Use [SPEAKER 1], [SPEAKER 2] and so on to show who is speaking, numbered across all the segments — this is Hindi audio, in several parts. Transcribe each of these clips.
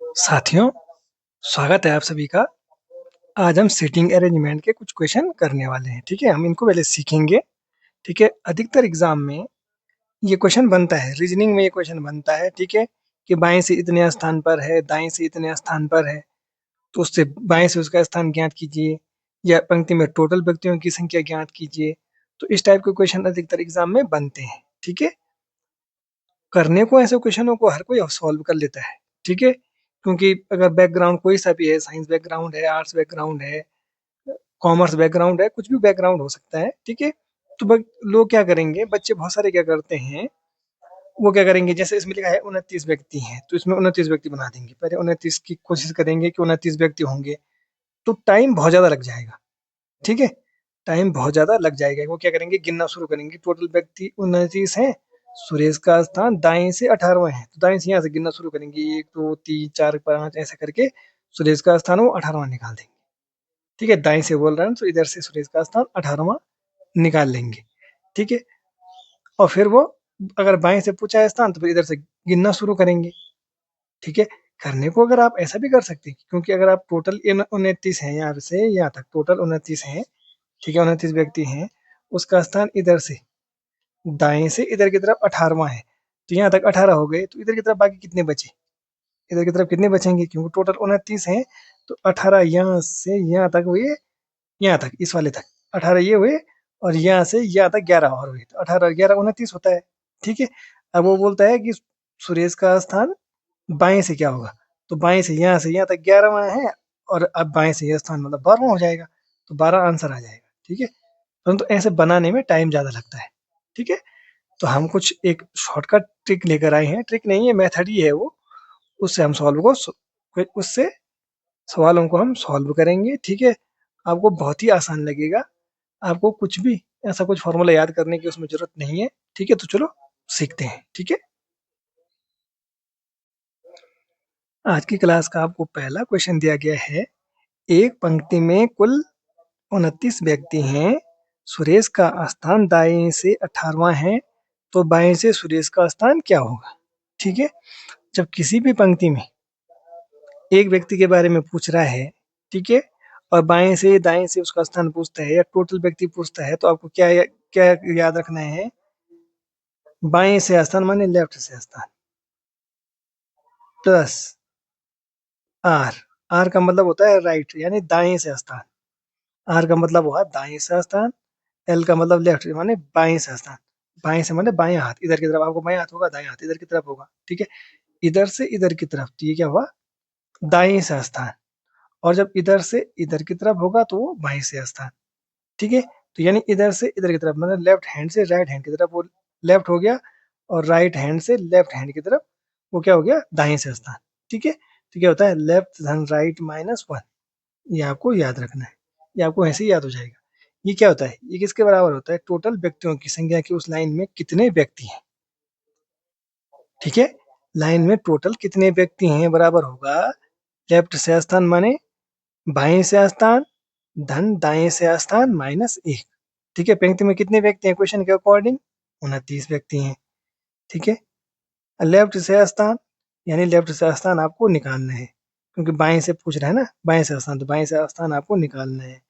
[SPEAKER 1] साथियों, स्वागत है आप सभी का। आज हम सीटिंग अरेंजमेंट के कुछ क्वेश्चन करने वाले हैं, ठीक है? हम इनको पहले सीखेंगे, ठीक है? अधिकतर एग्ज़ाम में ये क्वेश्चन बनता है, रीज़निंग में ये क्वेश्चन बनता है, ठीक है? कि बाएँ से इतने स्थान पर है, दाएँ से इतने स्थान पर है, तो उससे बाएँ से उसका स्थान ज्ञात कीजिए या पंक्ति में टोटल व्यक्तियों की संख्या ज्ञात कीजिए। तो इस टाइप के क्वेश्चन अधिकतर एग्ज़ाम में बनते हैं, ठीक है? करने को ऐसे क्वेश्चनों को हर कोई सॉल्व कर लेता है, ठीक है? क्योंकि अगर बैकग्राउंड कोई सा भी है, साइंस बैकग्राउंड है, आर्ट्स बैकग्राउंड है, कॉमर्स बैकग्राउंड है, कुछ भी बैकग्राउंड हो सकता है, ठीक है? तो लोग क्या करेंगे, बच्चे बहुत सारे क्या करते हैं, वो क्या करेंगे, जैसे इसमें लिखा है 29 व्यक्ति हैं, तो इसमें 29 व्यक्ति बना देंगे। पहले 29 की कोशिश करेंगे कि 29 व्यक्ति होंगे, तो टाइम बहुत ज़्यादा लग जाएगा, ठीक है? टाइम बहुत ज़्यादा लग जाएगा। वो क्या करेंगे, गिनना शुरू करेंगे, टोटल व्यक्ति 29 हैं, सुरेश का स्थान दाएँ से 18वाँ है, तो दाएँ से यहाँ से गिनना शुरू करेंगे, 1, 2, 3, 4, 5 ऐसा करके सुरेश का स्थान वो 18वाँ निकाल देंगे, ठीक है? दाएँ से बोल रहा हूँ, तो इधर से सुरेश का स्थान 18वाँ निकाल लेंगे, ठीक है? और फिर वो अगर बाएँ से पूछा है स्थान, तो फिर इधर से गिनना शुरू करेंगे, ठीक है? करने को अगर आप ऐसा भी कर सकते हैं, क्योंकि अगर आप टोटल 29 हैं, यहाँ से यहाँ तक टोटल 29 हैं, ठीक है? 29 व्यक्ति हैं, उसका स्थान इधर से दाएँ से इधर की तरफ 18वाँ है, तो यहाँ तक 18 हो गए, तो इधर की तरफ बाकी कितने बचे? इधर की तरफ कितने बचेंगे? क्योंकि टोटल 29 हैं, तो 18 यहाँ से यहाँ तक हुए, यहाँ तक, इस वाले तक 18 ये हुए, और यहाँ से यहाँ तक 11 और हुए, तो 18 11 29 होता है, ठीक है? अब वो बोलता है कि सुरेश का स्थान बाएं से क्या होगा, तो बाएं से यहाँ तक 11वां है, और अब बाएं से यह स्थान मतलब 12वां हो जाएगा, तो 12 आंसर आ जाएगा, ठीक है? परंतु ऐसे बनाने में टाइम ज़्यादा लगता है, ठीक है? तो हम कुछ एक शॉर्टकट ट्रिक लेकर आए हैं, ट्रिक नहीं है, मेथड ही है वो। उससे हम सॉल्व को उससे सवालों को हम सॉल्व करेंगे, ठीक है? आपको बहुत ही आसान लगेगा, आपको कुछ भी ऐसा कुछ फॉर्मूला याद करने की उसमें ज़रूरत नहीं है, ठीक है? तो चलो सीखते हैं, ठीक है? आज की क्लास का आपको पहला क्वेश्चन दिया गया है, एक पंक्ति में कुल 29 व्यक्ति हैं, सुरेश का स्थान दाएँ से 18वाँ है, तो बाएँ से सुरेश का स्थान क्या होगा? ठीक है? जब किसी भी पंक्ति में एक व्यक्ति के बारे में पूछ रहा है, ठीक है? और बाएँ से दाएँ से उसका स्थान पूछता है या टोटल व्यक्ति पूछता है, तो आपको क्या याद रखना है? बाएँ से स्थान माने लेफ्ट से स्थान प्लस आर, आर का मतलब होता है राइट यानी दाएँ से स्थान, आर का मतलब हुआ दाएँ से स्थान, एल का मतलब लेफ्ट माने बाएँ से स्थान, बाएँ से माने बाएँ हाथ, इधर की तरफ आपको बाएँ हाथ होगा, दाएँ हाथ इधर की तरफ होगा, ठीक है? इधर से इधर की तरफ, तो ये क्या हुआ? दाएँ से स्थान, और जब इधर से इधर की तरफ होगा तो वो बाएँ से स्थान, ठीक है? तो यानी इधर से इधर की तरफ मतलब लेफ्ट हैंड से राइट हैंड की तरफ वो लेफ्ट हो गया, और राइट हैंड से लेफ्ट हैंड की तरफ वो क्या हो गया? दाएँ से स्थान, ठीक है? तो क्या होता है? लेफ्ट धन राइट माइनस 1, ये आपको याद रखना है, ये आपको ऐसे ही याद हो जाएगा। ये क्या होता है? ये किसके बराबर होता है? टोटल व्यक्तियों की संख्या की उस लाइन में कितने व्यक्ति हैं, ठीक है? लाइन में टोटल कितने व्यक्ति हैं बराबर होगा लेफ्ट से स्थान माने बाएं से स्थान धन दाएं से स्थान माइनस 1, ठीक है? पंक्ति में कितने व्यक्ति हैं क्वेश्चन के अकॉर्डिंग? 29 व्यक्ति हैं, ठीक है? लेफ्ट से स्थान यानी लेफ्ट से स्थान आपको निकालना है, क्योंकि बाएं से पूछ रहा है ना, बाएं से स्थान, तो बाएं से स्थान आपको निकालना है,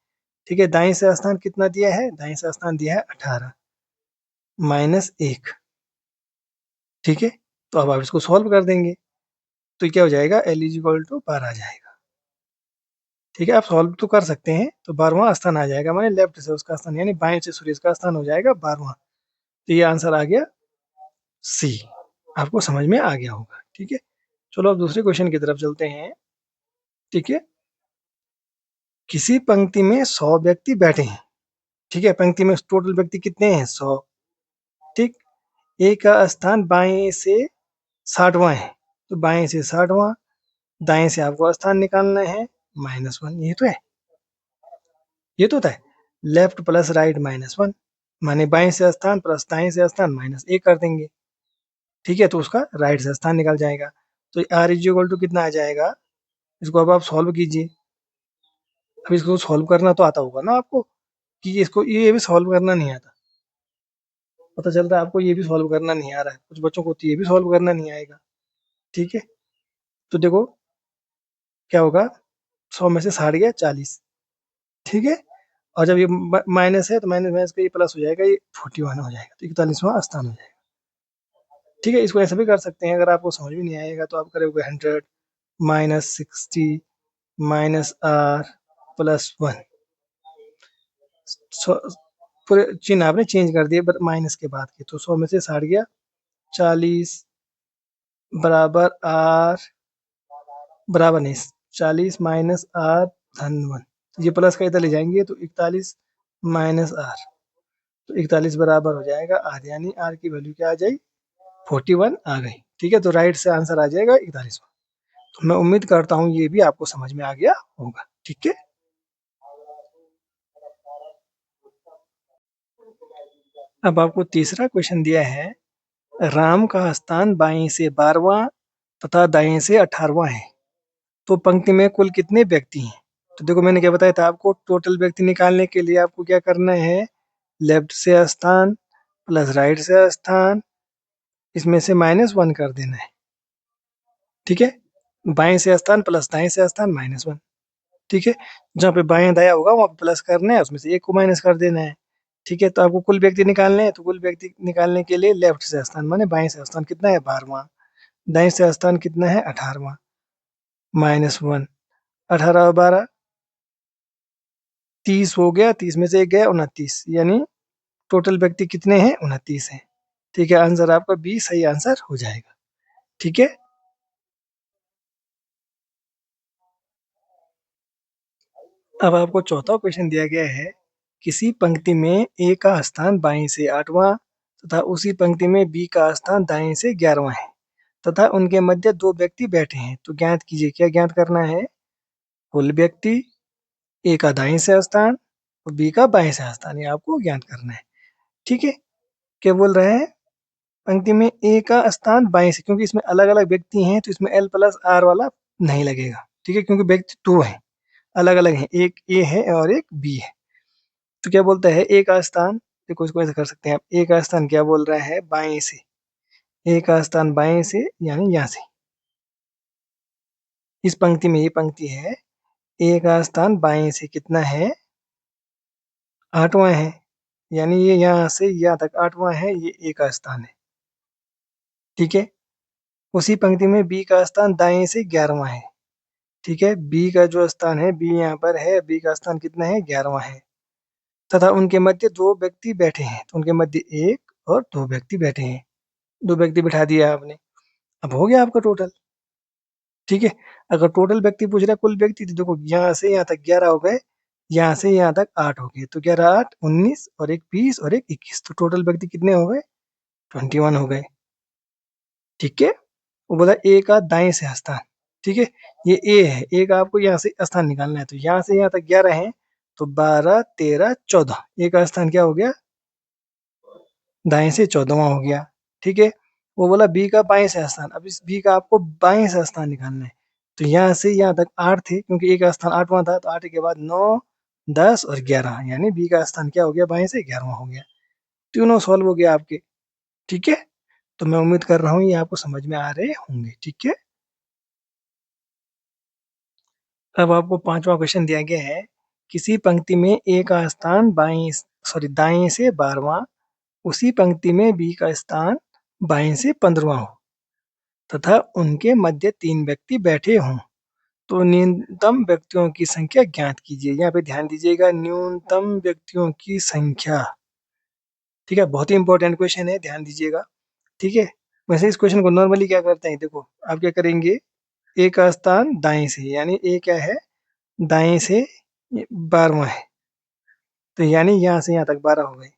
[SPEAKER 1] ठीक है? दाएं से स्थान कितना दिया है? दाएं से स्थान दिया है 18 माइनस 1, ठीक है? तो अब आप इसको सॉल्व कर देंगे, तो क्या हो जाएगा? एल इज इक्वल टू 12 आ जाएगा, ठीक है? आप सॉल्व तो कर सकते हैं, तो 12वां स्थान आ जाएगा, माने लेफ्ट से उसका स्थान यानी बाएं से सुरेश का स्थान हो जाएगा 12वां, तो ये आंसर आ गया सी। आपको समझ में आ गया होगा, ठीक है? चलो अब दूसरे क्वेश्चन की तरफ चलते हैं, ठीक है? किसी पंक्ति में 100 व्यक्ति बैठे हैं, ठीक है? पंक्ति में टोटल व्यक्ति कितने हैं? 100, ठीक? ए का स्थान बाएं से 60वां है, तो बाएं से 60वां, दाएं से आपको स्थान निकालना है -1, ये तो है, ये तो होता है लेफ्ट प्लस राइट -1, माने बाएं से स्थान प्लस दाएं से स्थान -1 कर देंगे, ठीक है? तो उसका राइट से स्थान निकल जाएगा, तो आर इज इक्वल टू कितना आ जाएगा? इसको अब आप सॉल्व कीजिए। अब इसको सॉल्व करना तो आता होगा ना आपको, कि इसको ये भी सॉल्व करना नहीं आता, पता चल रहा है आपको ये भी सॉल्व करना नहीं आ रहा है, कुछ बच्चों को तो ये भी सॉल्व करना नहीं आएगा, ठीक है? तो देखो, क्या होगा, 100 में से 60 गया 40, ठीक है। और जब ये माइनस है तो माइनस माइनस का ये प्लस हो जाएगा, ये 41 हो जाएगा, तो 41वां स्थान हो जाएगा। ठीक है, इसको ऐसे भी कर सकते हैं, अगर आपको समझ में नहीं आएगा तो आप करोगे 100 माइनस 60 माइनस आर प्लस 1, पूरे चिन्ह आपने चेंज कर दिए माइनस के बाद के, तो 100 में से 60 गया 40 बराबर आर, बराबर नहीं, 40 माइनस आर धन 1, ये प्लस का इधर ले जाएंगे तो 41 माइनस आर, तो 41 बराबर हो जाएगा आर, यानी आर की वैल्यू क्या आ जाएगी, 41 आ गई। ठीक है, तो राइट से आंसर आ जाएगा 41वां। तो मैं उम्मीद करता हूँ ये भी आपको समझ में आ गया होगा। ठीक है, अब आपको तीसरा क्वेश्चन दिया है, राम का स्थान बाएं से 12वां तथा दाएं से 18वां है, तो पंक्ति में कुल कितने व्यक्ति हैं। तो देखो मैंने क्या बताया था आपको, टोटल व्यक्ति निकालने के लिए आपको क्या करना है, लेफ्ट से स्थान प्लस राइट से स्थान, इसमें से -1 कर देना है। ठीक है, बाएं से स्थान प्लस दाएं से स्थान -1। ठीक है, जहाँ पे बाएं दाया होगा वहाँ पे प्लस करना है, उसमें से एक को माइनस कर देना है। ठीक है, तो आपको कुल व्यक्ति निकालने हैं, तो कुल व्यक्ति निकालने के लिए लेफ्ट से स्थान माने बाएं से स्थान कितना है 12वां, दाएं से स्थान कितना है 18वां, -1, 18 और 12 30 हो गया, 30 में से एक गया 29, यानी टोटल व्यक्ति कितने हैं 29 है। ठीक है, आंसर आपका बी सही आंसर हो जाएगा। ठीक है, अब आपको चौथा क्वेश्चन दिया गया है, किसी पंक्ति में ए का स्थान बाएं से 8वां तथा उसी पंक्ति में बी का स्थान दाएं से 11वां है तथा उनके मध्य दो व्यक्ति बैठे हैं, तो ज्ञात कीजिए, क्या ज्ञात करना है, कुल व्यक्ति, ए का दाएं से स्थान और बी का बाएं से स्थान, ये आपको ज्ञात करना है। ठीक है, क्या बोल रहे हैं, पंक्ति में ए का स्थान बाएं से, क्योंकि इसमें अलग अलग व्यक्ति हैं तो इसमें एल प्लस आर वाला नहीं लगेगा। ठीक है, क्योंकि व्यक्ति दो हैं, अलग अलग हैं, एक ए है और एक बी है। तो क्या बोलता है, ए का स्थान, देखो इसको ऐसे कर सकते हैं आप, ए का स्थान क्या बोल रहा है बाएं से, ए का स्थान बाएं से यानी यहाँ से, इस पंक्ति में, ये पंक्ति है, ए का स्थान बाएं से कितना है 8वां है, यानी ये यहाँ से यहाँ तक 8वां है, ये ए का स्थान है। ठीक है, उसी पंक्ति में बी का स्थान दाएं से 11वां है। ठीक है, बी का जो स्थान है, बी यहाँ पर है, बी का स्थान कितना है 11वां है तथा उनके मध्य दो व्यक्ति बैठे हैं, तो उनके मध्य एक और दो व्यक्ति बैठे हैं, दो व्यक्ति बिठा दिया आपने, अब हो गया आपका टोटल। ठीक है, अगर टोटल व्यक्ति पूछ रहा है कुल व्यक्ति, तो देखो यहाँ से यहाँ तक 11 हो गए, यहाँ से यहाँ तक 8 हो गए, तो 11 8 19 और एक 20 और एक 21, तो टोटल व्यक्ति कितने हो गए 21 हो गए। ठीक है, वो बोला ए का दाएं से स्थान। ठीक है, ये ए है, ए का आपको यहाँ से स्थान निकालना है, तो यहाँ से यहाँ तक 11 है, तो 12 13 14, ए का स्थान क्या हो गया दाएं से 14वां हो गया। ठीक है, वो बोला बी का बाएं से स्थान, अब इस बी का आपको बाएं से स्थान निकालना है, तो यहाँ से यहाँ तक 8 थे, क्योंकि ए का स्थान 8वां था, तो 8 के बाद 9 10 और 11, यानी बी का स्थान क्या हो गया बाएं से 11वां हो गया। तीनों सॉल्व हो गया आपके। ठीक है, तो मैं उम्मीद कर रहा हूँ ये आपको समझ में आ रहे होंगे। ठीक है, अब आपको पांचवा क्वेश्चन दिया गया है, किसी पंक्ति में ए का स्थान दाएं से 12वां, उसी पंक्ति में बी का स्थान बाएं से 15वां हो तथा उनके मध्य 3 व्यक्ति बैठे हों, तो न्यूनतम व्यक्तियों की संख्या ज्ञात कीजिए। यहाँ पे ध्यान दीजिएगा, न्यूनतम व्यक्तियों की संख्या। ठीक है, बहुत ही इंपॉर्टेंट क्वेश्चन है, ध्यान दीजिएगा। ठीक है, वैसे इस क्वेश्चन को नॉर्मली क्या करते हैं, देखो आप क्या करेंगे, ए का स्थान दाएं से, यानी ए क्या है दाएं से 12वां है, तो यानी यहाँ से यहाँ तक 12 हो गए।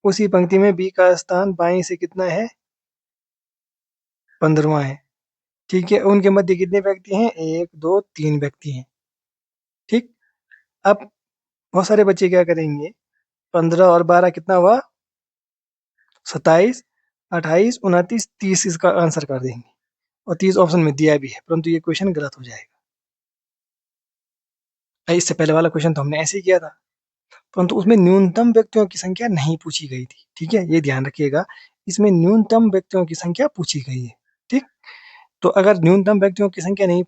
[SPEAKER 1] उसी पंक्ति में बी का स्थान बाएं से कितना है 15वां है। ठीक है, उनके मध्य कितने व्यक्ति हैं, 1 2 3 व्यक्ति हैं। ठीक, अब बहुत सारे बच्चे क्या करेंगे, 15 और 12 कितना हुआ 27 28 29 30, इसका आंसर कर देंगे, और 30 ऑप्शन में दिया भी है, परंतु ये क्वेश्चन गलत हो जाएगा। इससे पहले वाला क्वेश्चन तो हमने ऐसे ही किया था, परंतु उसमें न्यूनतम व्यक्तियों की संख्या नहीं पूछी गई थी। ठीक है, ये ध्यान रखिएगा, इसमें न्यूनतम व्यक्तियों की संख्या पूछी गई है। ठीक, तो अगर न्यूनतम व्यक्तियों की संख्या नहीं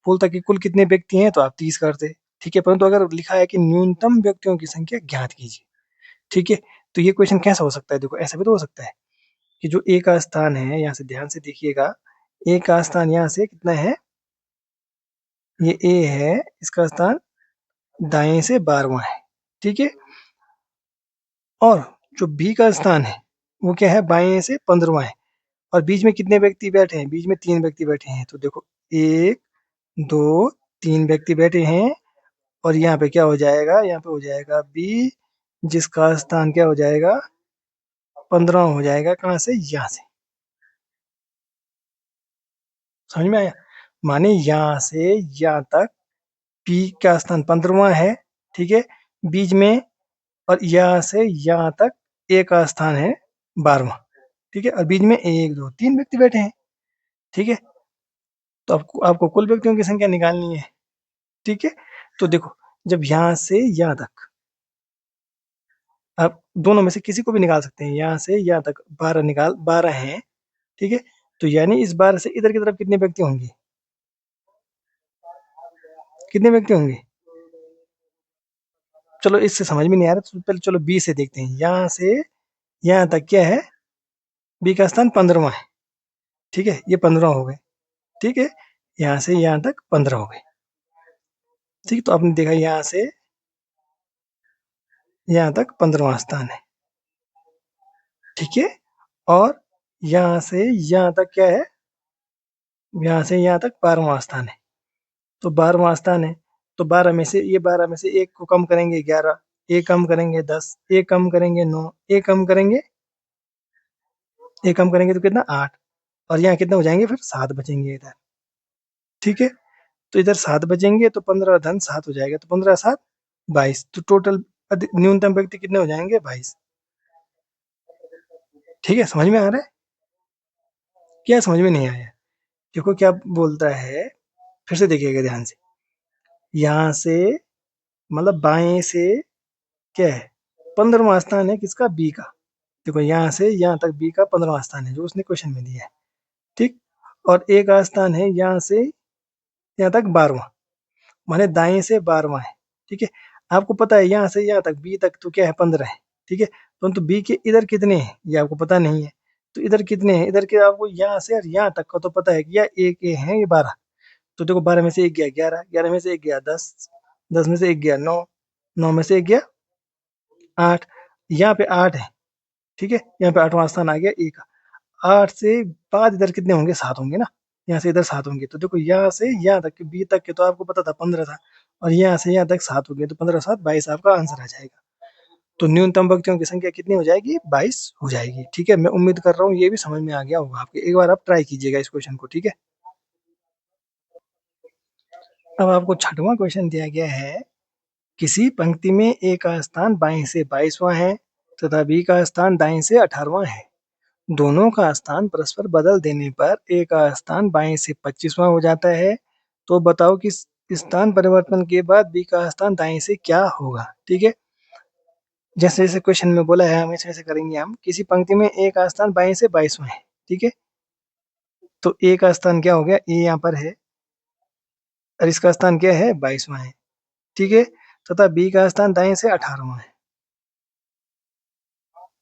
[SPEAKER 1] बोलता कि कुल कितने व्यक्ति हैं तो आप 30 करते, ठीक है। परंतु अगर लिखा है कि न्यूनतम व्यक्तियों की संख्या ज्ञात कीजिए, ठीक है। तो ये क्वेश्चन कैसा हो सकता है, देखो ऐसा भी तो हो सकता है कि जो ए का स्थान है, यहाँ से ध्यान से देखिएगा, ए का स्थान यहाँ से कितना है, ये ए है, इसका स्थान दाएं से 12वां है, ठीक है। और जो बी का स्थान है वो क्या है, बाएं से 15वां है। और बीच में कितने व्यक्ति बैठे हैं, बीच में 3 व्यक्ति बैठे हैं। तो देखो 1 2 3 व्यक्ति बैठे हैं। और यहाँ पे क्या हो जाएगा, यहाँ पे हो जाएगा बी, जिसका स्थान क्या हो जाएगा, 15 हो जाएगा। कहाँ से, यहाँ से। समझ में आया, माने यहाँ से यहाँ तक पी का स्थान 15वां है, ठीक है, बीच में। और यहाँ से यहाँ तक ए का स्थान है 12वां, ठीक है। और बीच में 1 2 3 व्यक्ति बैठे हैं, ठीक है। तो आपको आपको कुल व्यक्तियों की संख्या निकालनी है, ठीक है। तो देखो, जब यहाँ से यहाँ तक, आप दोनों में से किसी को भी निकाल सकते हैं, यहाँ से यहाँ तक 12 हैं, ठीक है। तो यानी इस 12 से इधर की तरफ कितने व्यक्ति होंगे, कितने व्यक्ति होंगे। चलो इससे समझ में नहीं आ रहा, तो पहले चलो बी से देखते हैं। यहाँ से यहाँ तक क्या है, बी का स्थान 15वां है, ठीक है, ये 15 हो गए, ठीक है। यहाँ से यहाँ तक 15 हो गए, ठीक। तो आपने देखा यहाँ से यहाँ तक 15वां स्थान है, ठीक है। और यहाँ से यहाँ तक क्या है, यहाँ से यहाँ तक 12वां स्थान है। तो 12वां स्थान है, तो 12 में से, ये 12 में से एक को कम करेंगे 11, एक कम करेंगे 10, एक कम करेंगे 9, एक कम करेंगे तो कितना, 8। और यहाँ कितने हो जाएंगे, फिर 7 बचेंगे इधर, ठीक है। तो इधर 7 बचेंगे, तो 15 धन 7 हो जाएगा, तो 15 7 22। तो टोटल न्यूनतम व्यक्ति कितने हो जाएंगे, 22, ठीक है। समझ में आ रहा है, क्या समझ में नहीं आया, देखो क्या बोलता है, फिर से देखिएगा ध्यान से। यहाँ से मतलब बाएं से क्या है, 15वां स्थान है किसका, बी का। देखो यहाँ से यहाँ तक बी का 15वां स्थान है, जो उसने क्वेश्चन में दिया है, ठीक। और ए का स्थान है यहाँ से यहाँ तक 12वां, माने दाएं से 12वां है, ठीक है। आपको पता है यहाँ से यहाँ तक बी तक तो क्या है, 15 है, ठीक है। परंतु बी के इधर कितने हैं ये आपको पता नहीं है। तो इधर कितने हैं, इधर के आपको यहाँ से और यहाँ तक का तो पता है कि यह एक ए है, ये 12। तो देखो 12 में से एक गया 11, 11 में से एक गया 10, 10 में से एक गया 9, 9 में से एक गया 8। यहाँ पे 8 है, ठीक है, यहाँ पे 8वां स्थान आ गया ए का। 8 से बाद इधर कितने होंगे, 7 होंगे ना, यहाँ से इधर 7 होंगे। तो देखो यहाँ से यहाँ तक बी तक के तो आपको पता था 15 था, और यहाँ से यहाँ तक 7 हो गए, तो 15 7 22 आपका आंसर आ जाएगा। तो न्यूनतम व्यक्तियों की संख्या कितनी हो जाएगी, 22 हो जाएगी, ठीक है। मैं उम्मीद कर रहा हूँ ये भी समझ में आ गया होगा आपके, एक बार आप ट्राई कीजिएगा इस क्वेश्चन को, ठीक है। अब आपको छठवां क्वेश्चन दिया गया है, किसी पंक्ति में ए का स्थान बाएं से 22वां है तथा बी का स्थान दाएं से 18वां है। दोनों का स्थान परस्पर बदल देने पर ए का स्थान बाएं से 25वां हो जाता है। तो बताओ कि स्थान परिवर्तन के बाद बी का स्थान दाएं से क्या होगा, ठीक है। जैसे जैसे क्वेश्चन में बोला है, हमेशा ऐसे करेंगे हम। किसी पंक्ति में ए का स्थान बाएं से 22वां है, ठीक है। तो ए का स्थान क्या हो गया, ए यहाँ पर है, और इसका स्थान क्या है, 22वां है, ठीक है। तथा बी का स्थान दाएं से 18वां है।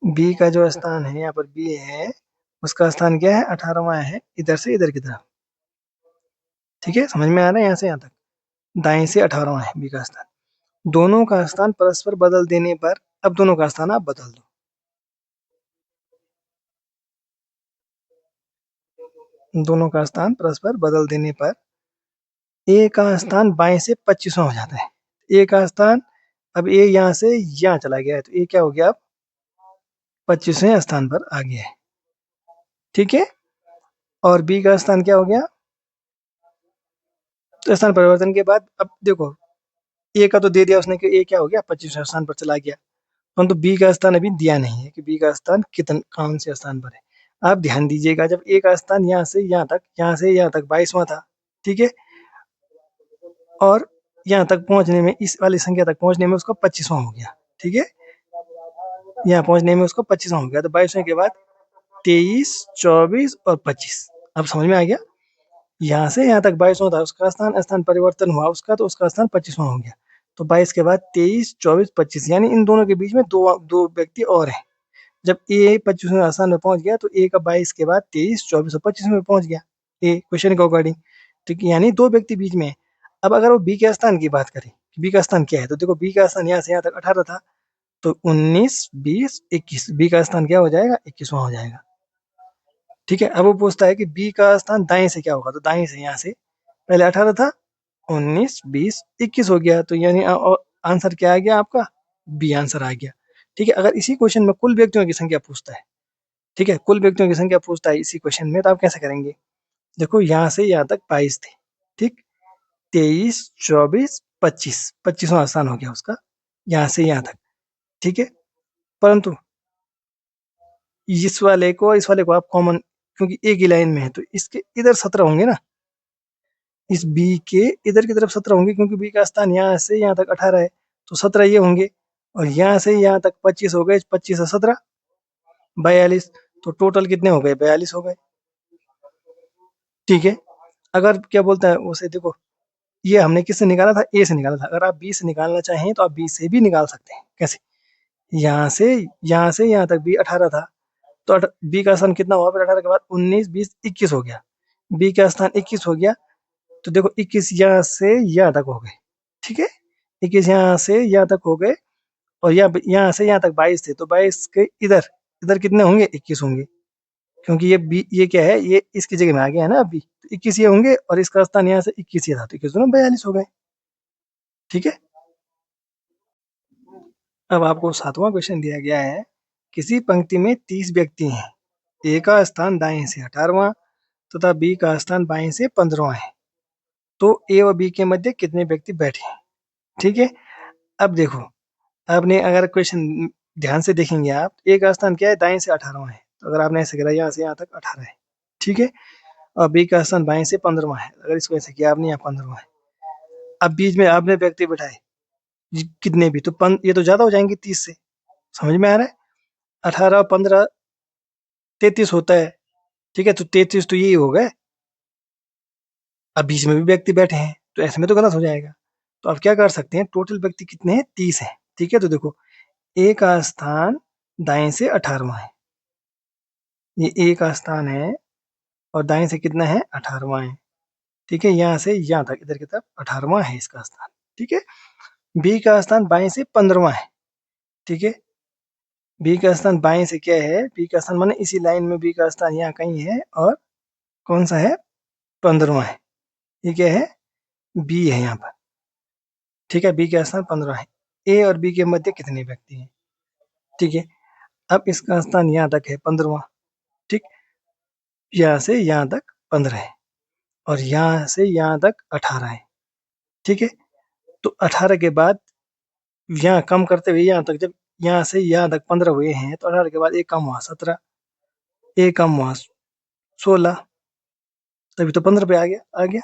[SPEAKER 1] बी का जो स्थान है, यहाँ पर बी है, उसका स्थान क्या है, 18वां है, इधर से इधर की तरफ, ठीक है। समझ में आ रहा है, यहाँ से यहाँ तक दाएं से 18वां है बी का स्थान। दोनों का स्थान परस्पर बदल देने पर, अब दोनों का स्थान आप बदल दो। दोनों का स्थान परस्पर बदल देने पर ए का स्थान बाएं से 25वां हो जाता है। ए का स्थान, अब ए यहाँ से यहाँ चला गया है, तो ए क्या हो गया, अब 25वें स्थान पर आ गया है, ठीक है। और बी का स्थान क्या हो गया, तो स्थान परिवर्तन के बाद अब देखो, ए का तो दे दिया उसने कि ए क्या हो गया, 25वें स्थान पर चला गया। परंतु बी का स्थान अभी दिया नहीं है कि बी का स्थान कितन कौन से स्थान पर है। आप ध्यान दीजिएगा, जब ए का स्थान यहाँ से यहाँ तक, यहाँ से यहाँ तक 22वां था, ठीक है। और यहाँ तक पहुंचने में, इस वाली संख्या तक पहुंचने में उसका 25वां हो गया, ठीक है। यहाँ पहुंचने में उसको 25वां हो गया, तो 22वें के बाद 23 24 और 25। अब समझ में आ गया। यहाँ से यहाँ तक 22वां था, उसका स्थान स्थान परिवर्तन हुआ उसका, तो उसका स्थान 25वां हो गया। तो 22 के बाद 23, 24, 25 यानी इन दोनों के बीच में दो व्यक्ति और हैं। जब ए 25वें स्थान में पहुंच गया तो ए का 22 के बाद 23, 24 और 25 में पहुंच गया, ए क्वेश्चन के अकॉर्डिंग। ठीक है, यानी दो व्यक्ति बीच में है। अब अगर वो बी के स्थान की बात करें, बी का स्थान क्या है, तो देखो बी का स्थान यहाँ से यहाँ तक 18 था, तो 19, 20, 21, बी का स्थान क्या हो जाएगा, 21वां हो जाएगा। ठीक है, अब वो पूछता है कि बी का स्थान दाएं से क्या होगा, तो दाएं से यहाँ से पहले 18 था, 19, 20, 21 हो गया, तो यानी आंसर क्या आ गया आपका, बी आंसर आ गया। ठीक है, अगर इसी क्वेश्चन में कुल व्यक्तियों की संख्या पूछता है, ठीक है, कुल व्यक्तियों की संख्या पूछता है इसी क्वेश्चन में, तो आप कैसे करेंगे। देखो यहाँ से यहाँ तक 22 थे, ठीक, 23, 24, 25, 25वां स्थान हो गया उसका यहाँ से यहाँ तक। ठीक है, परंतु इस वाले को आप कॉमन, क्योंकि एक ही लाइन में है तो इसके इधर 17 होंगे ना, इस बी के इधर की तरफ 17 होंगे, क्योंकि बी का स्थान यहाँ से यहाँ तक 18 है, तो 17 ये होंगे, और यहाँ से यहाँ तक 25 हो गए, 25 से 17, 42, तो टोटल कितने हो गए, 42 हो गए। ठीक है, अगर क्या बोलता है उसे, देखो ये हमने किससे निकाला था, ए से निकाला था, अगर आप बी से निकालना चाहें तो आप बी से भी निकाल सकते हैं। कैसे, यहाँ से यहाँ तक बी 18 था, तो बी का स्थान कितना हुआ फिर 18 के बाद, 19, 20, 21 हो गया, बी का स्थान 21 हो गया, तो देखो 21 यहाँ से यहाँ तक हो गए। ठीक है, 21 यहाँ से यहाँ तक हो गए, और यहाँ से यहाँ तक 22 थे, तो 22 के इधर इधर कितने होंगे, 21 होंगे, क्योंकि ये बी, ये क्या है, ये इसकी जगह में आ गया है ना अभी, तो 21 ये होंगे, और इसका स्थान यहाँ से 21 ये था, तो 21 दोनों 42 हो गए। ठीक है, अब आपको 7वां क्वेश्चन दिया गया है, किसी पंक्ति में 30 व्यक्ति हैं, ए का स्थान दाएं से 18वां तथा बी का स्थान बाएं से 15वां है, तो ए और बी के मध्य कितने व्यक्ति बैठे हैं। ठीक है, अब देखो, आपने अगर क्वेश्चन ध्यान से देखेंगे आप, ए का स्थान क्या है, दाएं से 18वां है, तो अगर आपने ऐसे करा यहाँ से यहाँ तक 18 है। ठीक है, और बी का स्थान बाएं से 15वां है, अगर इसको ऐसे किया आपने, यहाँ 15वां है। अब बीच में आपने व्यक्ति बिठाए कितने भी, तो ये तो ज्यादा हो जाएंगे 30 से, समझ में आ रहा है, 18, 15, 33 होता है। ठीक है, तो 33 तो यही हो गए, अब बीच में भी व्यक्ति बैठे हैं, तो ऐसे में तो गलत हो जाएगा। तो आप क्या कर सकते हैं, टोटल व्यक्ति कितने हैं, 30 है। ठीक है, तो देखो ए का स्थान दाएं से 18वां है, ये ए का स्थान है, और दाएं से कितना है, 18वां है। ठीक है, यहाँ से यहाँ तक इधर की तरफ 18वां है इसका स्थान। ठीक है, बी का स्थान बाएं से 15वां है। ठीक है, बी का स्थान बाएं से क्या है, बी का स्थान माने इसी लाइन में बी का स्थान यहाँ कहीं है, और कौन सा है, 15वां है, ये क्या है, बी है यहाँ पर। ठीक है, बी का स्थान 15 है, ए और बी के मध्य कितने व्यक्ति हैं। ठीक है, अब इसका स्थान यहाँ तक है 15वां, ठीक, यहाँ से यहाँ तक 15 है, और यहाँ से यहाँ तक 18 है। ठीक है, तो 18 के बाद यहाँ कम करते हुए यहाँ तक, जब यहाँ से यहाँ तक 15 हुए हैं, तो 18 के बाद एक कम हुआ 17, एक कम हुआ 16, तभी तो 15 पे आ गया।